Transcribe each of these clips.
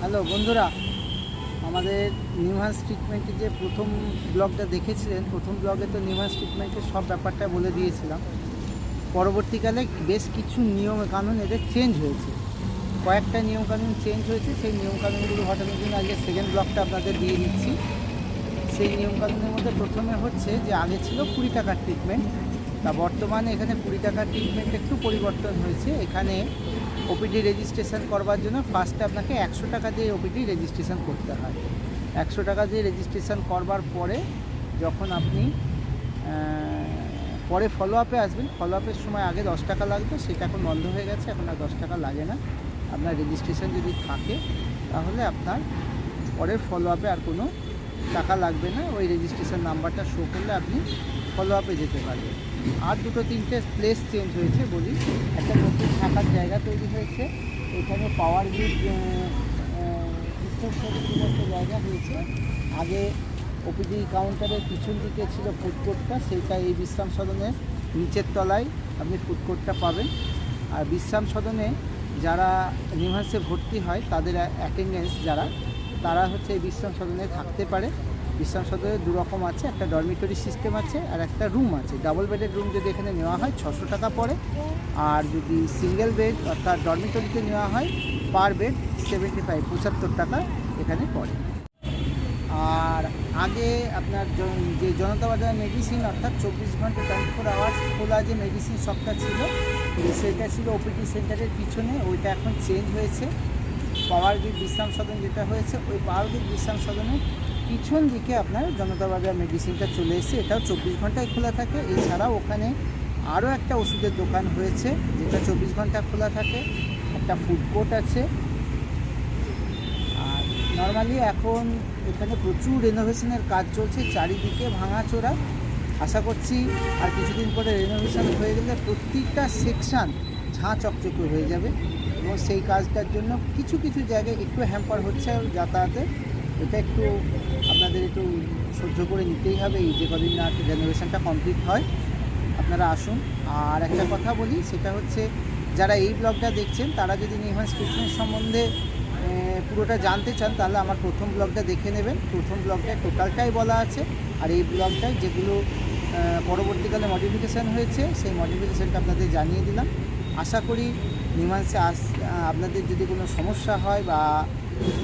Hello বন্ধুরা, আমাদের নিউহান্স ট্রিটমেন্টের যে প্রথম ব্লগটা দেখেছিলেন, প্রথম ব্লগে তো নিউহান্স ট্রিটমেন্টের সব ব্যাপারটা বলে দিয়েছিলাম। পরবর্তীকালে বেশ কিছু নিয়মকানুন এদের চেঞ্জ হয়েছে, কয়েকটা নিয়মকানুন চেঞ্জ হয়েছে। সেই নিয়মকানুনগুলো ঘটানোর জন্য আজকে সেকেন্ড ব্লগটা আপনাদের দিয়ে দিচ্ছি। সেই নিয়মকানুনের মধ্যে প্রথমে হচ্ছে যে আগে ছিল 20 টাকার ট্রিটমেন্ট, তা বর্তমানে এখানে 20 টাকার ট্রিটমেন্ট একটু পরিবর্তন হয়েছে। এখানে ওপিডি রেজিস্ট্রেশন করবার জন্য ফার্স্টে আপনাকে 100 টাকা দিয়ে ওপিডি রেজিস্ট্রেশন করতে হয়। 100 টাকা দিয়ে রেজিস্ট্রেশন করবার পরে যখন আপনি পরে ফলো আপে আসবেন, ফলো আপের সময় আগে 10 টাকা লাগতো, সেটা এখন বন্ধ হয়ে গেছে, এখন আর 10 টাকা লাগে না। আপনার রেজিস্ট্রেশন যদি থাকে তাহলে আপনার পরের ফলো আপে আর কোনো টাকা লাগবে না। ওই রেজিস্ট্রেশন নাম্বারটা শো করলে আপনি ফলো আপে যেতে পারবেন। আর দুটো তিনটে প্লেস চেঞ্জ হয়েছে বলি। একটা নতুন থাকার জায়গা তৈরি হয়েছে, এখানে পাওয়ার গ্রিড একটা জায়গা হয়েছে। আগে ওপিডি কাউন্টারের পিছন দিকে ছিল ফুড কোর্টটা, সেইটা এই বিশ্রাম সদনের নিচের তলায় আপনি ফুড কোর্টটা পাবেন। আর বিশ্রাম সদনে যারা নিউহান্সে ভর্তি হয় তাদের অ্যাটেন্ডেন্স তারা হচ্ছে এই বিশ্রাম সদনে থাকতে পারে। বিশ্রাম সদনে দু রকম আছে, একটা ডরমিটরি সিস্টেম আছে আর একটা রুম আছে। ডাবল বেডের রুম যদি এখানে নেওয়া হয় 600 টাকা পড়ে, আর যদি সিঙ্গেল বেড অর্থাৎ ডরমিটরিতে নেওয়া হয় পার বেড 75 টাকা এখানে পড়ে। আর আগে আপনার যে জনতা বাজার মেডিসিন অর্থাৎ 24 ঘন্টা 24 আওয়ার্স খোলা যে মেডিসিন শপটা ছিল, সেটা ছিল ওপিডি সেন্টারের পিছনে, ওইটা এখন চেঞ্জ হয়েছে। পাওয়ার গ্রিড বিশ্রাম সদন যেটা হয়েছে, ওই পাওয়ার গ্রিড বিশ্রাম সদনের পিছন দিকে আপনার জনতা বাজার মেডিসিনটা চলে এসেছে, এটাও 24 ঘন্টায় খোলা থাকে। এছাড়াও ওখানে আরও একটা ওষুধের দোকান হয়েছে যেটা 24 ঘন্টা খোলা থাকে, একটা ফুড কোর্ট আছে। আর নর্মালি এখন এখানে প্রচুর রেনোভেশনের কাজ চলছে, চারিদিকে ভাঙাচোরা। আশা করছি আর কিছুদিন পরে রেনোভেশন হয়ে গেলে প্রত্যেকটা সেকশান ঝাঁ চকচকে হয়ে যাবে, এবং সেই কাজটার জন্য কিছু কিছু জায়গায় একটু হ্যাম্পার হচ্ছে যাতায়াতে। এটা একটু আপনাদের একটু সহ্য করে নিতেই হবে, এই যে কদিন না রেনোভেশনটা কমপ্লিট হয়। আপনারা আসুন। আর একটা কথা বলি, সেটা হচ্ছে যারা এই ব্লগটা দেখছেন তারা যদি নিউহান্স ট্রিটমেন্ট সম্বন্ধে পুরোটা জানতে চান তাহলে আমার প্রথম ব্লগটা দেখে নেবেন। প্রথম ব্লগটায় টোটালটাই বলা আছে, আর এই ব্লগটায় যেগুলো পরবর্তীকালে মডিফিকেশান হয়েছে সেই মডিফিকেশানটা আপনাদের জানিয়ে দিলাম। আশা করি নিউহান্সে আপনাদের যদি কোনো সমস্যা হয় বা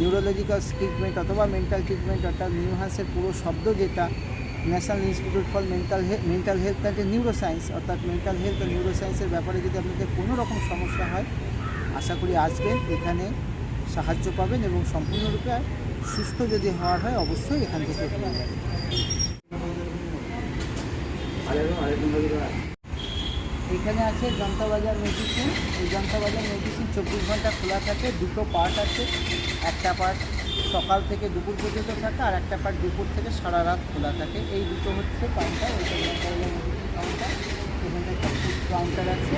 নিউরোলজিক্যাল ট্রিটমেন্ট অথবা মেন্টাল ট্রিটমেন্ট, অর্থাৎ নিউহান্সের পুরো শব্দ যেটা national institute for mental health and neuroscience, অর্থাৎ মেন্টাল হেলথ ও নিউরোসায়েন্সের ব্যাপারে যদি আপনাদের কোনো রকম সমস্যা হয়, আশা করি আসবেন, এখানে সাহায্য পাবেন এবং সম্পূর্ণরূপে সুস্থ যদি হওয়ার হয় অবশ্যই এখান থেকে এখানে আছে জনতা বাজার মেডিসিন। এই জনতা বাজার মেডিসিন 24 ঘন্টা খোলা থাকে। দুটো পার্ট আছে, একটা পার্ট সকাল থেকে দুপুর পর্যন্ত থাকে, আর একটা পার্ট দুপুর থেকে সারা রাত খোলা থাকে। এই দুটো হচ্ছে কাউন্টার, ওইটা জনতা বাজার মেডিসিন কাউন্টার। এখানে একটা ফুড কাউন্টার আছে,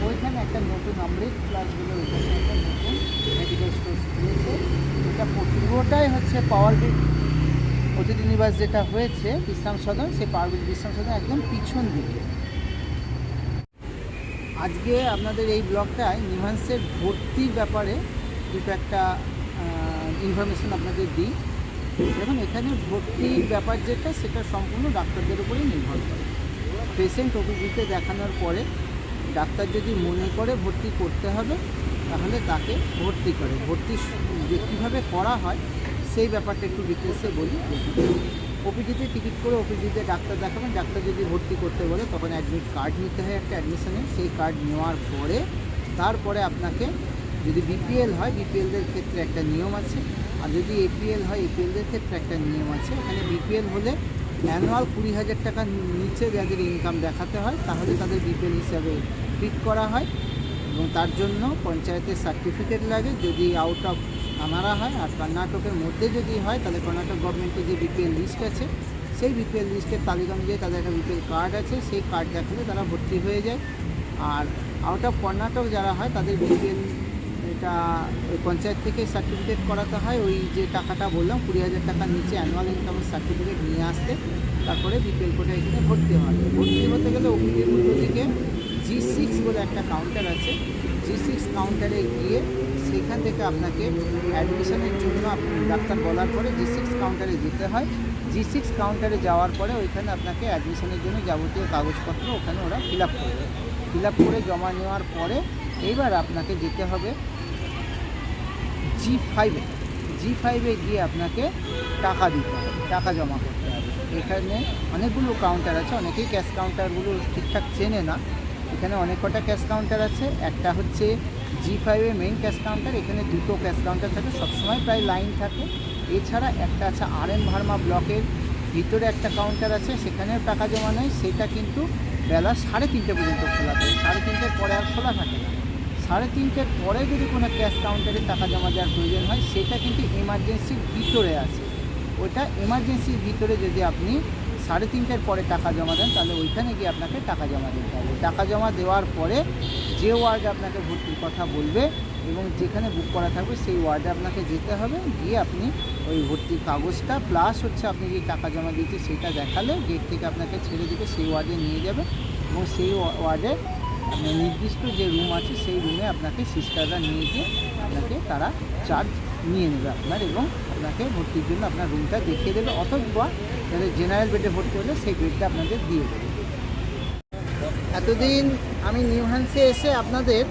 ওইখানে একটা নতুন অমৃত প্লাস বলে ওইখানে একটা নতুন মেডিকেল স্টোর খুলেছে। এটা পুরোটাই হচ্ছে পাওয়ার গ্রিড অতিথি নিবাস যেটা হয়েছে বিশ্রাম সদন, সেই পাওয়ার গ্রিড বিশ্রাম সদন একদম পিছন দিকে। আজকে আপনাদের এই ব্লগটায় নিউহান্সের ভর্তির ব্যাপারে দুটো একটা ইনফরমেশন আপনাদের দিই। দেখুন, এখানে ভর্তির ব্যাপার যেটা সেটা সম্পূর্ণ ডাক্তারদের উপরেই নির্ভর করে। পেশেন্ট ওপিডিতে দেখানোর পরে ডাক্তার যদি মনে করে ভর্তি করতে হবে তাহলে তাকে ভর্তি করে। ভর্তি যে কীভাবে করা হয় সেই ব্যাপারটা একটু ডিটেলসে বলি। ওপিডিতে টিকিট করে ওপিডিতে ডাক্তার দেখাবেন, ডাক্তার যদি ভর্তি করতে বলে তখন অ্যাডমিট কার্ড নিতে হয় একটা অ্যাডমিশনে। সেই কার্ড নেওয়ার পরে তারপরে আপনাকে যদি বিপিএল হয় বিপিএলদের ক্ষেত্রে একটা নিয়ম আছে, আর যদি এপিএল হয় এপিএলদের ক্ষেত্রে একটা নিয়ম আছে। এখানে বিপিএল হলে অ্যানুয়াল 20,000 টাকার নিচে যাদের ইনকাম দেখাতে হয় তাহলে তাদের বিপিএল হিসাবে ট্রিট করা হয়, এবং তার জন্য পঞ্চায়েতের সার্টিফিকেট লাগে যদি আউট অফ আনারা হয়। আর কর্ণাটকের মধ্যে যদি হয় তাহলে কর্ণাটক গভর্নমেন্টের যে বিপিএল লিস্ট আছে সেই বিপিএল লিস্টের তালিকা অনুযায়ী তাদের একটা বিপিএল কার্ড আছে, সেই কার্ড দেখালে তারা ভর্তি হয়ে যায়। আর আউট অফ কর্ণাটক যারা হয় তাদের বিপিএল এটা ওই পঞ্চায়েত থেকে সার্টিফিকেট করাতে হয়। ওই যে টাকাটা বললাম 20,000 টাকার নিচে অ্যানুয়াল ইনকামের সার্টিফিকেট নিয়ে আসতে তারপরে বিপিএল কোটা এখানে ভর্তি হয়। ভর্তি হতে গেলে ওপিডির উল্টো দিকে G6 বলে একটা কাউন্টার আছে, G6 কাউন্টারে গিয়ে সেইখান থেকে আপনাকে অ্যাডমিশনের জন্য ডাক্তার বলার পরে G6 কাউন্টারে যেতে হয়। G6 কাউন্টারে যাওয়ার পরে ওইখানে আপনাকে অ্যাডমিশনের জন্য যাবতীয় কাগজপত্র ওখানে ওরা ফিল আপ করে জমা নেওয়ার পরে এইবার আপনাকে যেতে হবে G5-এ গিয়ে আপনাকে টাকা দিতে হবে, টাকা জমা করতে হবে। এখানে অনেকগুলো কাউন্টার আছে, অনেকেই ক্যাশ কাউন্টারগুলো ঠিকঠাক চেনে না। এখানে অনেক কটা ক্যাশ কাউন্টার আছে। একটা হচ্ছে G5-এ মেইন ক্যাশ কাউন্টার, এখানে দুটো ক্যাশ কাউন্টার থাকে, সবসময় প্রায় লাইন থাকে। এছাড়া একটা আছে RN ভার্মা ব্লকের ভিতরে একটা কাউন্টার আছে, সেখানেও টাকা জমা নেয়। সেটা কিন্তু বেলা 3:30 পর্যন্ত খোলা থাকে, 3:30 পরে আর খোলা থাকে না। 3:30 পরে যদি কোনো ক্যাশ কাউন্টারে টাকা জমা দেওয়ার প্রয়োজন হয়, সেটা কিন্তু এমার্জেন্সির ভিতরে আছে। ওইটা এমার্জেন্সির ভিতরে যদি আপনি 3:30 পরে টাকা জমা দেন, তাহলে ওইখানে গিয়ে আপনাকে টাকা জমা দিতে হবে। টাকা জমা দেওয়ার পরে যে ওয়ার্ডে আপনাকে ভর্তির কথা বলবে এবং যেখানে বুক করা থাকবে সেই ওয়ার্ডে আপনাকে যেতে হবে। গিয়ে আপনি ওই ভর্তির কাগজটা প্লাস হচ্ছে আপনি যে টাকা জমা দিয়েছে সেটা দেখালে গেট থেকে আপনাকে ছেড়ে দিবে, সেই ওয়ার্ডে নিয়ে যাবে এবং সেই ওয়ার্ডে নির্দিষ্ট যে রুম আছে সেই রুমে আপনাকে সিস্টাররা নিয়ে গিয়ে আপনাকে তারা চার্জ নিয়ে নেবে আপনার এবং আপনাকে ভর্তির জন্য আপনার রুমটা দেখিয়ে দেবে, অথবা যাদের জেনারেল বেডে ভর্তি হলে সেই বেডটা আপনাদের দিয়ে দেবে। এতদিন আমি নিউহ্যান্সে এসে আপনাদের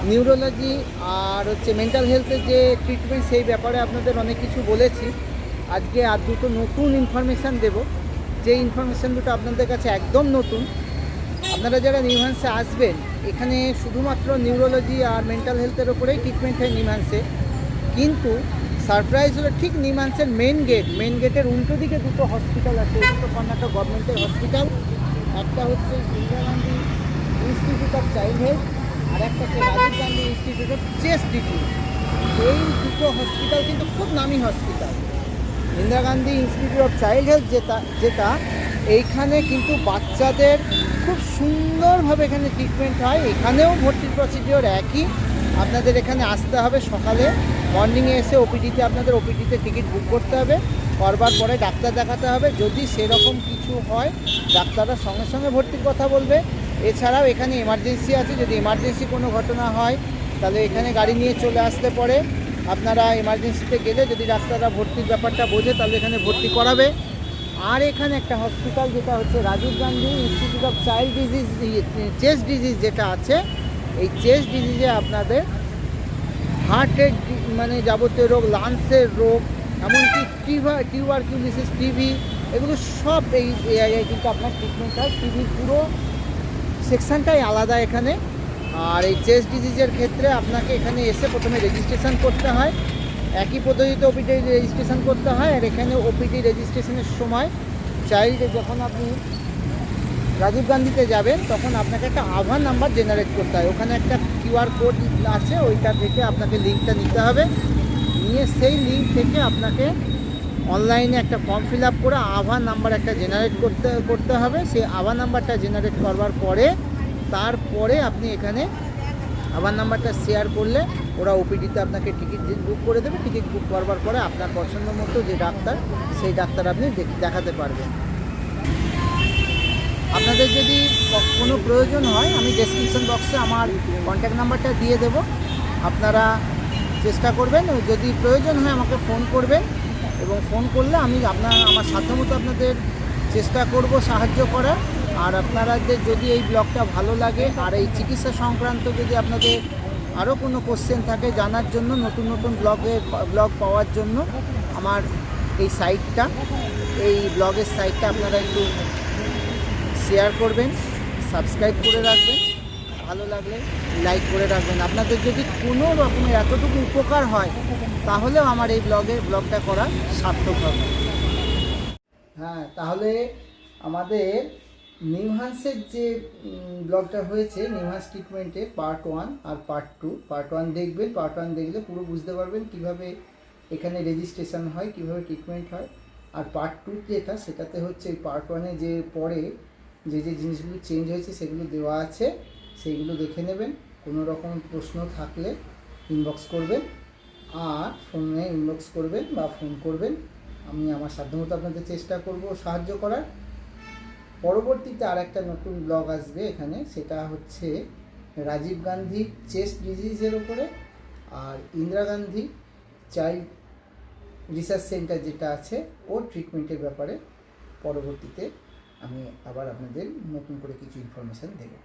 নিউরোলজি আর হচ্ছে মেন্টাল হেলথের যে ট্রিটমেন্ট সেই ব্যাপারে আপনাদের অনেক কিছু বলেছি। আজকে আর দুটো নতুন ইনফরমেশান দেব, যে ইনফরমেশান দুটো আপনাদের কাছে একদম নতুন। আপনারা যারা নিউহ্যান্সে আসবেন, এখানে শুধুমাত্র নিউরোলজি আর মেন্টাল হেলথের ওপরেই ট্রিটমেন্ট হয় নিউহ্যান্সে, কিন্তু সারপ্রাইজ হলো ঠিক নিউহ্যান্সের মেন গেটের উল্টো দিকে দুটো হসপিটাল আছে, দুটো কর্ণাটক গভর্নমেন্টের হসপিটাল। একটা হচ্ছে Indira Gandhi institute of child health আর একটা হচ্ছে Rajiv Gandhi institute of chest disease. এই দুটো হসপিটাল কিন্তু খুব নামি hospital. Indira Gandhi institute of child health যেটা এইখানে কিন্তু বাচ্চাদের খুব সুন্দরভাবে এখানে ট্রিটমেন্ট হয়। এখানেও ভর্তির প্রসিডিওর একই। আপনাদের এখানে আসতে হবে সকালে, মর্নিংয়ে এসে ওপিডিতে আপনাদের ওপিডিতে টিকিট বুক করতে হবে, করবার পরে ডাক্তার দেখাতে হবে। যদি সেরকম কিছু হয় ডাক্তাররা সঙ্গে সঙ্গে ভর্তির কথা বলবে। এছাড়াও এখানে এমার্জেন্সি আছে, যদি এমার্জেন্সি কোনো ঘটনা হয় তাহলে এখানে গাড়ি নিয়ে চলে আসতে পারে। আপনারা এমার্জেন্সিতে গেলে যদি ডাক্তাররা ভর্তির ব্যাপারটা বোঝে তাহলে এখানে ভর্তি করাবে। আর এখানে একটা হসপিটাল যেটা হচ্ছে Rajiv Gandhi institute of child disease chest disease যেটা আছে, এই চেস্ট ডিজিজে আপনাদের হার্টের মানে যাবতীয় রোগ, লাংসের রোগ, এমনকি টিউবারকিউলিসিস, টিবি, এগুলো সব এই জায়গায় কিন্তু আপনার ট্রিটমেন্ট হয়। টিবির পুরো সেকশানটাই আলাদা এখানে। আর এই চেস্ট ডিজিজের ক্ষেত্রে আপনাকে এখানে এসে প্রথমে রেজিস্ট্রেশন করতে হয়, একই পদ্ধতিতে ওপিডি রেজিস্ট্রেশন করতে হয়। আর এখানে ওপিডি রেজিস্ট্রেশনের সময় যখন আপনি রাজীব গান্ধীতে যাবেন তখন আপনাকে একটা আধার নাম্বার জেনারেট করতে হয়। ওখানে একটা QR কোড আছে, ওইটা থেকে আপনাকে লিঙ্কটা নিতে হবে। নিয়ে সেই লিঙ্ক থেকে আপনাকে অনলাইনে একটা ফর্ম ফিল আপ করে আধার নাম্বার একটা জেনারেট করতে হবে। সেই আধার নাম্বারটা জেনারেট করবার পরে তারপরে আপনি এখানে আধার নাম্বারটা শেয়ার করলে ওরা ওপিডিতে আপনাকে টিকিট বুক করে দেবে। টিকিট বুক করবার পরে আপনার পছন্দ মতো যে ডাক্তার, সেই ডাক্তার আপনি দেখাতে পারবেন। আপনাদের যদি কোনো প্রয়োজন হয় আমি ডেসক্রিপশন বক্সে আমার কন্ট্যাক্ট নাম্বারটা দিয়ে দেব, আপনারা চেষ্টা করবেন। যদি প্রয়োজন হয় আমাকে ফোন করবেন এবং ফোন করলে আমি আমার সাধ্যমতো আপনাদের চেষ্টা করব সাহায্য করার। আর আপনাদের যদি এই ব্লগটা ভালো লাগে আর এই চিকিৎসা সংক্রান্ত যদি আপনাদের আরও কোনো কোশ্চেন থাকে জানার জন্য, নতুন নতুন ব্লগ পাওয়ার জন্য আমার এই ব্লগের সাইটটা আপনারা একটু শেয়ার করবেন, সাবস্ক্রাইব করে রাখবেন, ভালো লাগলে লাইক করে রাখবেন। আপনাদের যদি কোনো রকমের এতটুকু উপকার হয় তাহলেও আমার এই ব্লগটা করা সার্থক হবে। হ্যাঁ, তাহলে আমাদের নিউহ্যান্সের যে ব্লগটা হয়েছে নিউহ্যান্স ট্রিটমেন্টে পার্ট 1 আর পার্ট 2, পার্ট 1 দেখবেন। পার্ট 1 দেখলে পুরো বুঝতে পারবেন কিভাবে এখানে রেজিস্ট্রেশন হয়, কিভাবে ট্রিটমেন্ট হয়। আর পার্ট 2 যেটা, সেটাতে হচ্ছে এই পার্ট 1-এ যে পরে যে জিনিসগুলো চেঞ্জ হয়েছে সেগুলো দেওয়া আছে, সেইগুলো দেখে নেবেন। কোনো রকম প্রশ্ন থাকলে ইনবক্স করবেন, আর ফোনে ইনবক্স করবেন বা ফোন করবেন। আমি আমার সাধ্যমতো আপনাদের চেষ্টা করব সাহায্য করার। পরবর্তীতে আর একটা নতুন ব্লগ আসবে এখানে, সেটা হচ্ছে রাজীব গান্ধী চেস্ট ডিজিজের ওপরে। আর Indira Gandhi child research centre যেটা আছে ওর ট্রিটমেন্টের ব্যাপারে পরবর্তীতে আমি আবার আপনাদের নতুন করে কিছু ইনফরমেশান দেবো।